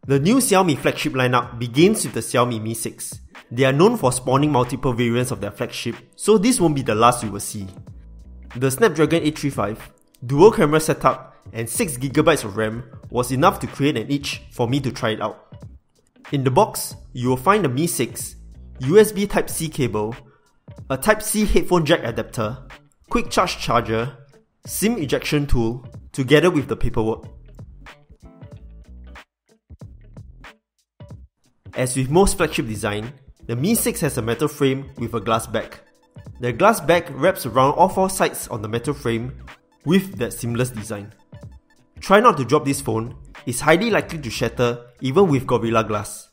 The new Xiaomi flagship lineup begins with the Xiaomi Mi 6. They are known for spawning multiple variants of their flagship, so this won't be the last you will see. The Snapdragon 835, dual camera setup and 6GB of RAM was enough to create an itch for me to try it out. In the box, you will find the Mi 6, USB Type-C cable, a Type-C headphone jack adapter, quick charge charger, SIM ejection tool, together with the paperwork. As with most flagship design, the Mi 6 has a metal frame with a glass back. The glass back wraps around all four sides on the metal frame with that seamless design. Try not to drop this phone, it's highly likely to shatter even with Gorilla Glass.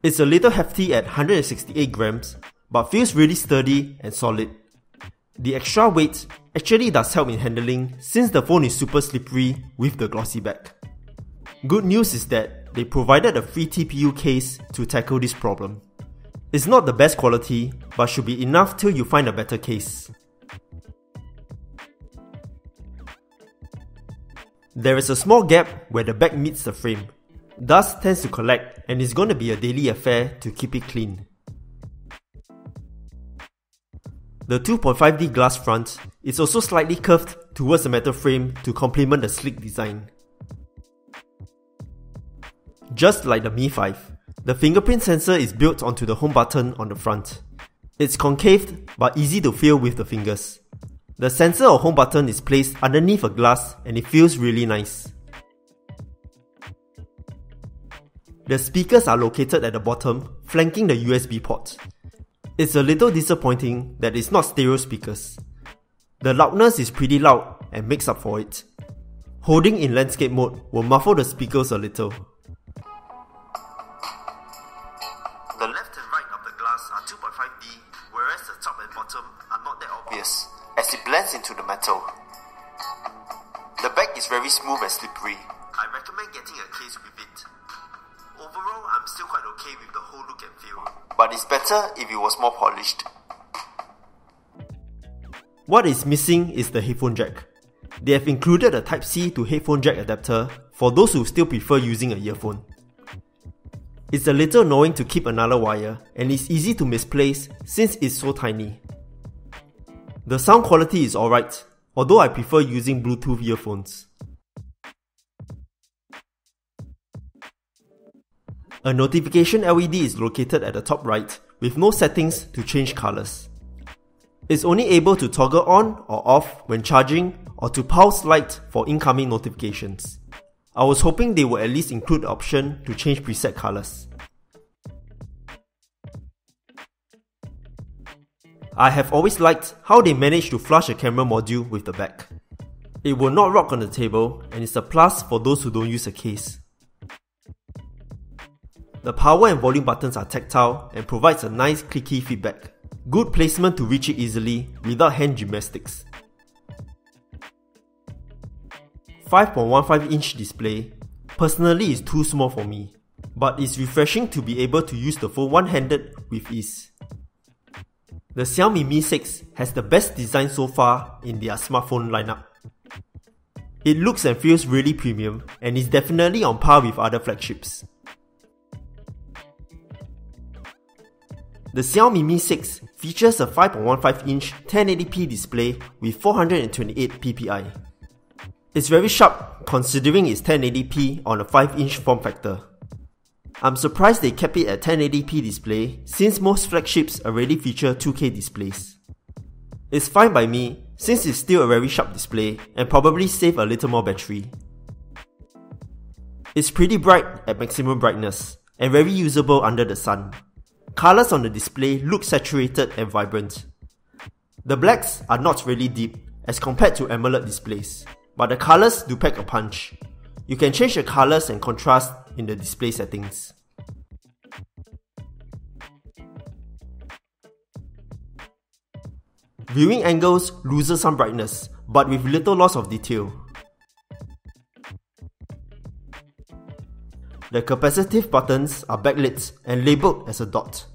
It's a little hefty at 168 grams, but feels really sturdy and solid. The extra weight actually does help in handling since the phone is super slippery with the glossy back. Good news is that they provided a free TPU case to tackle this problem. It's not the best quality, but should be enough till you find a better case. There is a small gap where the back meets the frame. Dust tends to collect and it's going to be a daily affair to keep it clean. The 2.5D glass front is also slightly curved towards the metal frame to complement the sleek design. Just like the Mi 5, the fingerprint sensor is built onto the home button on the front. It's concaved but easy to feel with the fingers. The sensor or home button is placed underneath a glass and it feels really nice. The speakers are located at the bottom, flanking the USB port. It's a little disappointing that it's not stereo speakers. The loudness is pretty loud and makes up for it. Holding in landscape mode will muffle the speakers a little. The left and right of the glass are 2.5D, whereas the top and bottom are not that obvious, as it blends into the metal. The back is very smooth and slippery. I recommend getting a case with it. Overall, I'm still quite okay with the whole look and feel, but it's better if it was more polished. What is missing is the headphone jack. They have included a Type-C to headphone jack adapter for those who still prefer using a earphone. It's a little annoying to keep another wire, and it's easy to misplace since it's so tiny. The sound quality is alright, although I prefer using Bluetooth earphones. A notification LED is located at the top right, with no settings to change colors. It's only able to toggle on or off when charging or to pulse light for incoming notifications. I was hoping they would at least include the option to change preset colors. I have always liked how they managed to flush a camera module with the back. It will not rock on the table and it's a plus for those who don't use a case. The power and volume buttons are tactile and provides a nice clicky feedback. Good placement to reach it easily without hand gymnastics. 5.15-inch display personally is too small for me, but it's refreshing to be able to use the phone one-handed with ease. The Xiaomi Mi 6 has the best design so far in their smartphone lineup. It looks and feels really premium and is definitely on par with other flagships. The Xiaomi Mi 6 features a 5.15-inch 1080p display with 428 ppi. It's very sharp considering it's 1080p on a 5-inch form factor. I'm surprised they kept it at 1080p display since most flagships already feature 2K displays. It's fine by me since it's still a very sharp display and probably save a little more battery. It's pretty bright at maximum brightness and very usable under the sun. Colors on the display look saturated and vibrant. The blacks are not really deep as compared to AMOLED displays, but the colors do pack a punch. You can change the colors and contrast in the display settings. Viewing angles loses some brightness, but with little loss of detail. The capacitive buttons are backlit and labelled as a dot,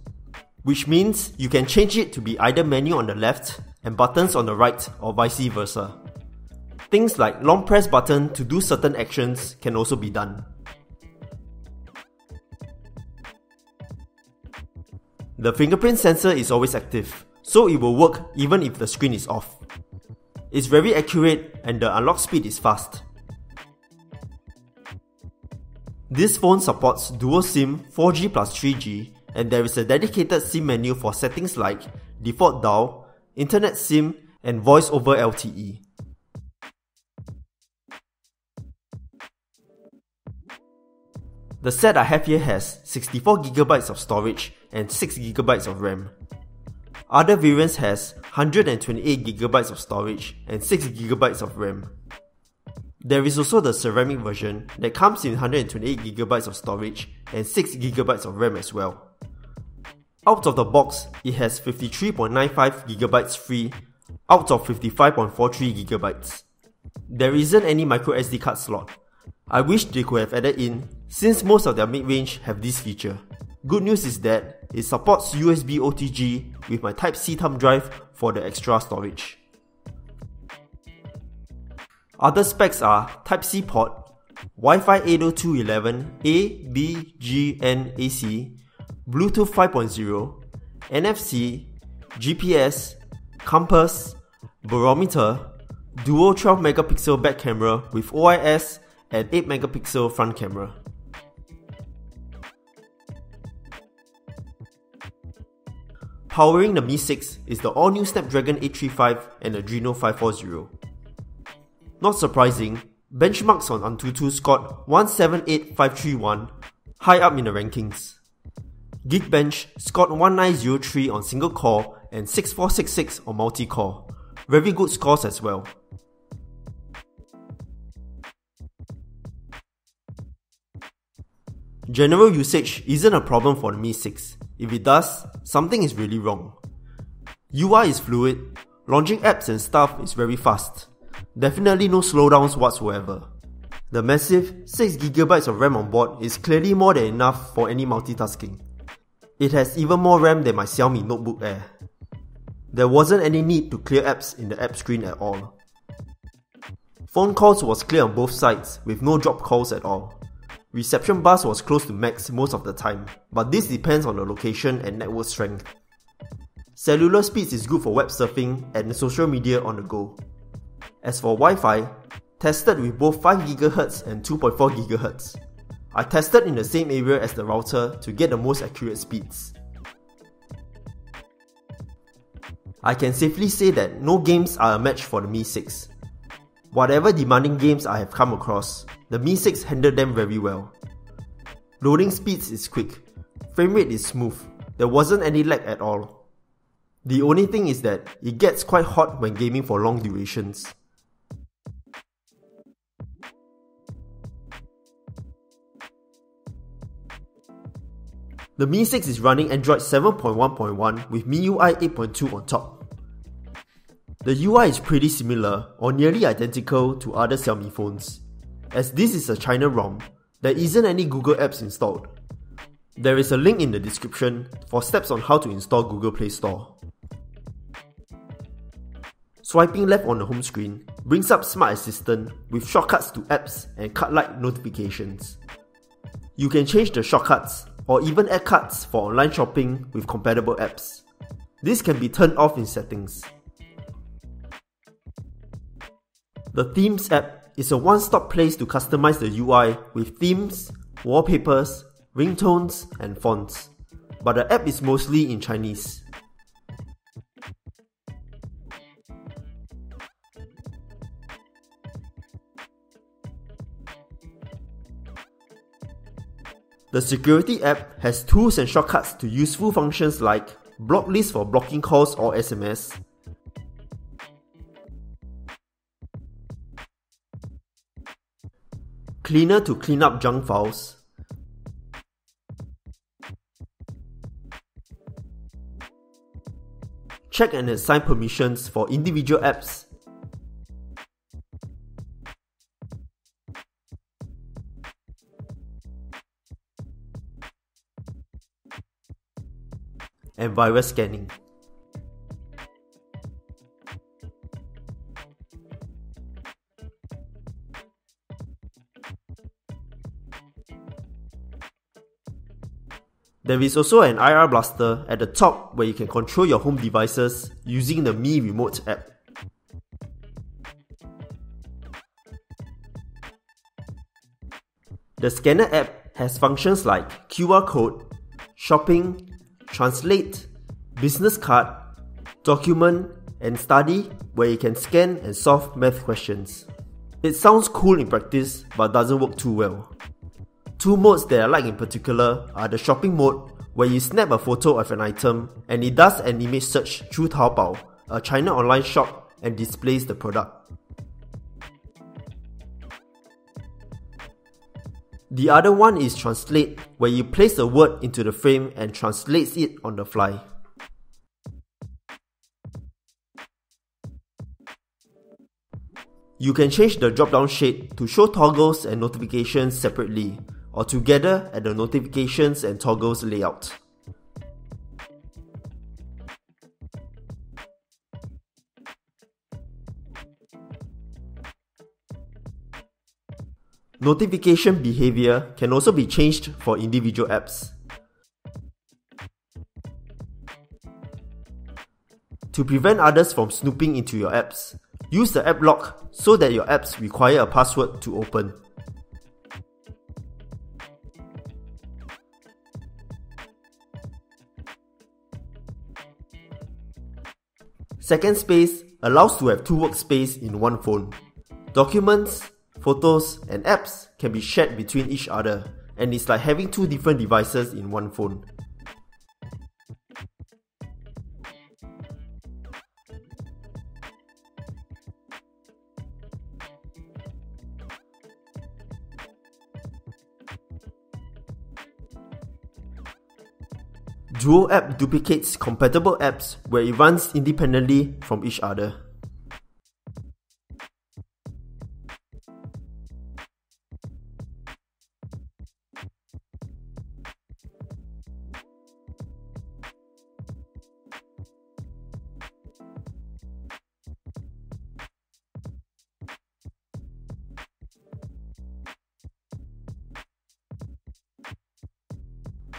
which means you can change it to be either menu on the left and buttons on the right or vice versa. Things like long press button to do certain actions can also be done. The fingerprint sensor is always active, so it will work even if the screen is off. It's very accurate and the unlock speed is fast. This phone supports dual SIM 4G plus 3G, and there is a dedicated SIM menu for settings like default dial, internet SIM, and voice over LTE. The set I have here has 64GB of storage and 6GB of RAM. Other variants has 128GB of storage and 6GB of RAM. There is also the ceramic version that comes in 128GB of storage and 6GB of RAM as well. Out of the box, it has 53.95GB free out of 55.43GB. There isn't any microSD card slot. I wish they could have added in, since most of their mid-range have this feature. Good news is that it supports USB OTG with my Type-C thumb drive for the extra storage. Other specs are Type-C port, Wi-Fi 802.11a, b, g, and AC, Bluetooth 5.0, NFC, GPS, compass, barometer, dual 12MP back camera with OIS and 8MP front camera. Powering the Mi 6 is the all-new Snapdragon 835 and Adreno 540. Not surprising, benchmarks on Antutu scored 178531, high up in the rankings. Geekbench scored 1903 on single core and 6466 on multi-core, very good scores as well. General usage isn't a problem for the Mi 6. If it does, something is really wrong. UI is fluid, launching apps and stuff is very fast. Definitely no slowdowns whatsoever. The massive 6GB of RAM on board is clearly more than enough for any multitasking. It has even more RAM than my Xiaomi Notebook Air. There wasn't any need to clear apps in the app screen at all. Phone calls was clear on both sides with no drop calls at all. Reception bus was close to max most of the time, but this depends on the location and network strength. Cellular speeds is good for web surfing and social media on the go. As for Wi-Fi, tested with both 5GHz and 2.4GHz. I tested in the same area as the router to get the most accurate speeds. I can safely say that no games are a match for the Mi 6. Whatever demanding games I have come across, the Mi 6 handled them very well. Loading speeds is quick, frame rate is smooth, there wasn't any lag at all. The only thing is that it gets quite hot when gaming for long durations. The Mi 6 is running Android 7.1.1 with MIUI 8.2 on top. The UI is pretty similar or nearly identical to other Xiaomi phones. As this is a China ROM, there isn't any Google apps installed. There is a link in the description for steps on how to install Google Playstore. Swiping left on the home screen brings up Smart Assistant with shortcuts to apps and card-like notifications. You can change the shortcuts or even add cards for online shopping with compatible apps. This can be turned off in settings. The Themes app is a one-stop place to customize the UI with themes, wallpapers, ringtones, and fonts. But the app is mostly in Chinese. The security app has tools and shortcuts to useful functions like block list for blocking calls or SMS, cleaner to clean up junk files, check and assign permissions for individual apps, and virus scanning. There is also an IR blaster at the top where you can control your home devices using the Mi Remote app. The scanner app has functions like QR code, shopping, translate, business card, document, and study, where you can scan and solve math questions. It sounds cool in practice but doesn't work too well. Two modes that I like in particular are the shopping mode, where you snap a photo of an item and it does an image search through Taobao, a China online shop, and displays the product. The other one is translate, where you place a word into the frame and translates it on the fly. You can change the drop-down shade to show toggles and notifications separately, or together at the notifications and toggles layout. Notification behavior can also be changed for individual apps. To prevent others from snooping into your apps, use the app lock so that your apps require a password to open. Second Space allows to have two workspaces in one phone. Documents, photos, and apps can be shared between each other, and it's like having two different devices in one phone. Dual app duplicates compatible apps where it runs independently from each other.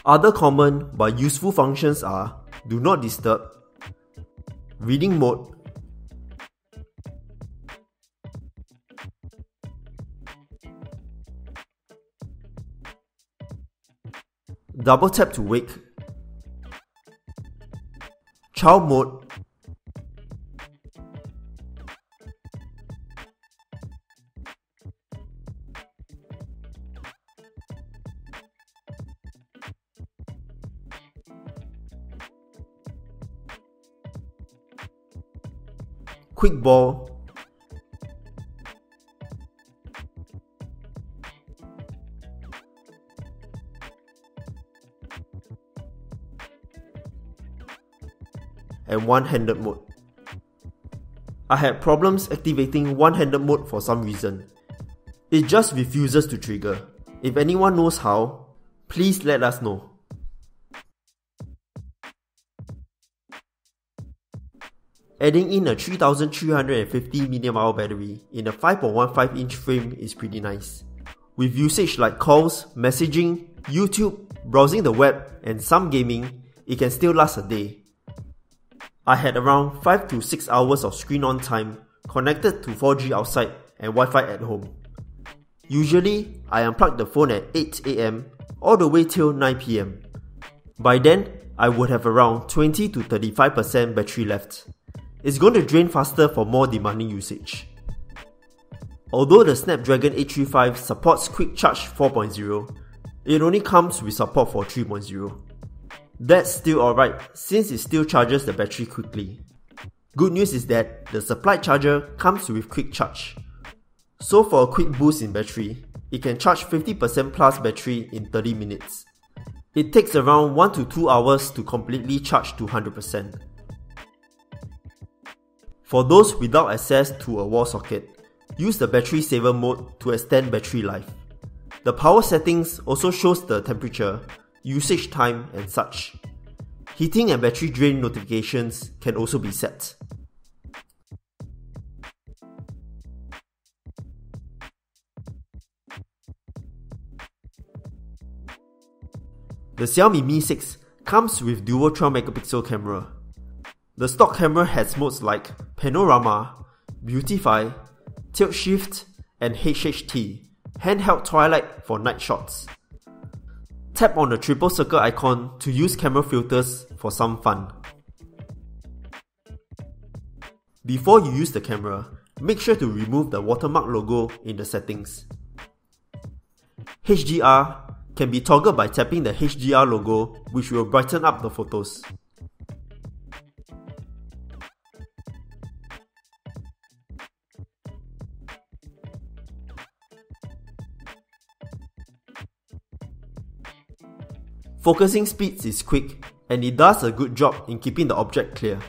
Other common but useful functions are Do Not Disturb, Reading Mode, Double Tap to Wake, Child Mode, Quick Ball, and One-Handed Mode. I had problems activating One-Handed Mode for some reason. It just refuses to trigger. If anyone knows how, please let us know. Adding in a 3350 mAh battery in a 5.15-inch frame is pretty nice. With usage like calls, messaging, YouTube, browsing the web, and some gaming, it can still last a day. I had around 5 to 6 hours of screen on time, connected to 4G outside and Wi-Fi at home. Usually, I unplug the phone at 8 AM all the way till 9 PM. By then, I would have around 20 to 35% battery left. It's going to drain faster for more demanding usage. Although the Snapdragon 835 supports Quick Charge 4.0, it only comes with support for 3.0. That's still alright since it still charges the battery quickly. Good news is that the supplied charger comes with Quick Charge. So for a quick boost in battery, it can charge 50% plus battery in 30 minutes. It takes around 1 to 2 hours to completely charge to 100%. For those without access to a wall socket, use the battery saver mode to extend battery life. The power settings also shows the temperature, usage time and such. Heating and battery drain notifications can also be set. The Xiaomi Mi 6 comes with dual 12-megapixel camera. The stock camera has modes like Panorama, Beautify, Tilt Shift, and HHT, handheld twilight for night shots. Tap on the triple circle icon to use camera filters for some fun. Before you use the camera, make sure to remove the watermark logo in the settings. HDR can be toggled by tapping the HDR logo, which will brighten up the photos. Focusing speed is quick, and it does a good job in keeping the object clear.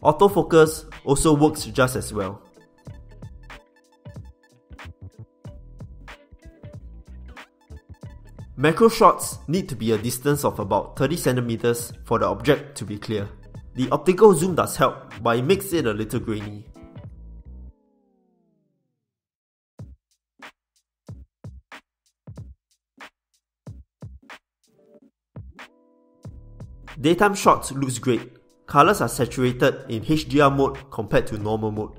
Autofocus also works just as well. Macro shots need to be a distance of about 30 cm for the object to be clear. The optical zoom does help, but it makes it a little grainy. Daytime shots looks great. Colors are saturated in HDR mode compared to normal mode.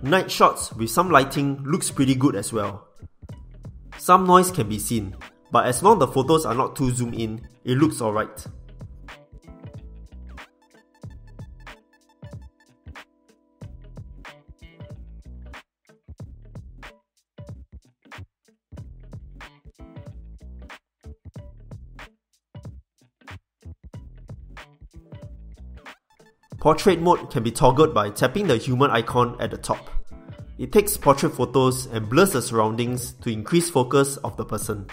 Night shots with some lighting looks pretty good as well. Some noise can be seen, but as long as the photos are not too zoomed in, it looks alright. Portrait mode can be toggled by tapping the human icon at the top. It takes portrait photos and blurs the surroundings to increase focus of the person.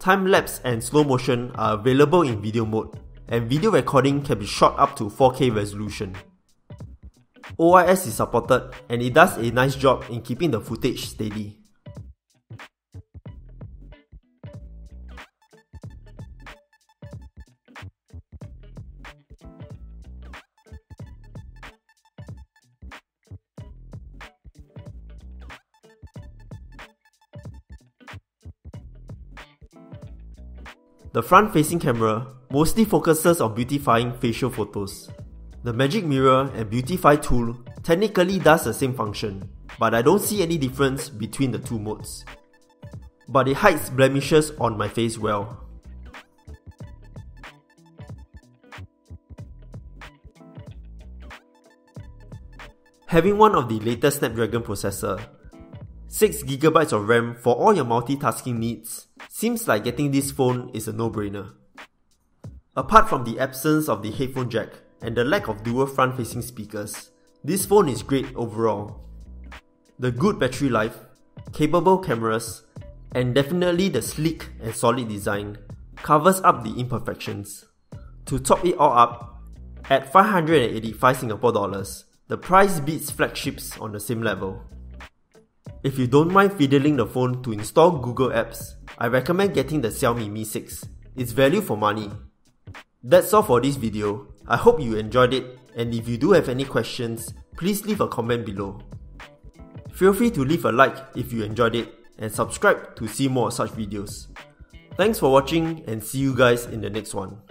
Time-lapse and slow motion are available in video mode, and video recording can be shot up to 4K resolution. OIS is supported, and it does a nice job in keeping the footage steady. The front-facing camera mostly focuses on beautifying facial photos. The Magic Mirror and Beautify tool technically does the same function, but I don't see any difference between the two modes. But it hides blemishes on my face well. Having one of the latest Snapdragon processor, 6GB of RAM for all your multitasking needs, seems like getting this phone is a no-brainer. Apart from the absence of the headphone jack and the lack of dual front-facing speakers, this phone is great overall. The good battery life, capable cameras, and definitely the sleek and solid design covers up the imperfections. To top it all up, at 585 Singapore dollars, the price beats flagships on the same level. If you don't mind fiddling the phone to install Google apps, I recommend getting the Xiaomi Mi 6. It's value for money. That's all for this video. I hope you enjoyed it, and if you do have any questions, please leave a comment below. Feel free to leave a like if you enjoyed it, and subscribe to see more such videos. Thanks for watching, and see you guys in the next one.